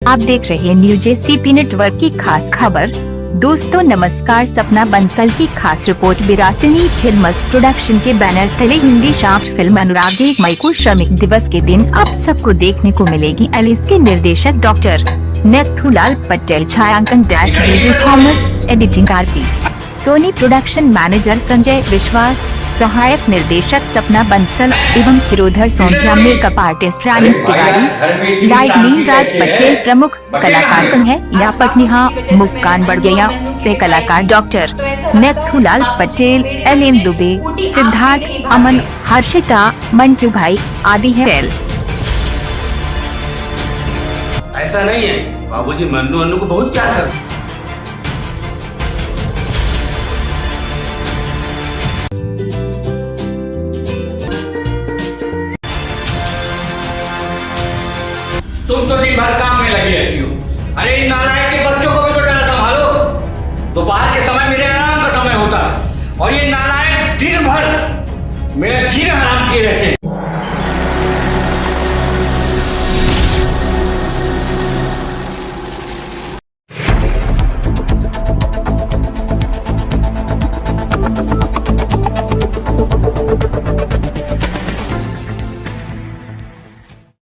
आप देख रहे हैं न्यूज एसीपी नेटवर्क की खास खबर। दोस्तों नमस्कार। सपना बंसल की खास रिपोर्ट। विरासनी फिल्म्स प्रोडक्शन के बैनर तले हिंदी शार्ट फिल्म अनुराग 1 मई को श्रमिक दिवस के दिन आप सबको देखने को मिलेगी। एलिस के निर्देशक डॉक्टर नेथुलाल पटेल, छायांकन dash DJ Thomas, editing RP Soni, production manager Sanjay Vishwas, सहायक निर्देशक सपना बंसल एवं Khirodhar Sondhiya, makeup artist Rani Tiwari, lightning Raj Patel, प्रमुख कलाकार है या पटनिहा मुस्कान बढ़गया से कलाकार डॉक्टर नेथुलाल पटेल, एलेन दुबे, सिद्धार्थ, अमन, हर्षिता, मंटू भाई आदि है। ऐसा नहीं है, बाबूजी मन्नू अन्नू को बहुत प्यार करते। तुम तो दिन भर काम में लगी रहती हो। अरे इन नालायक के बच्चों को भी तो जरा संभालो। दोपहर के समय मेरे आराम का समय होता है और ये नालायक दिन भर मेरा दिन हराम किए रहते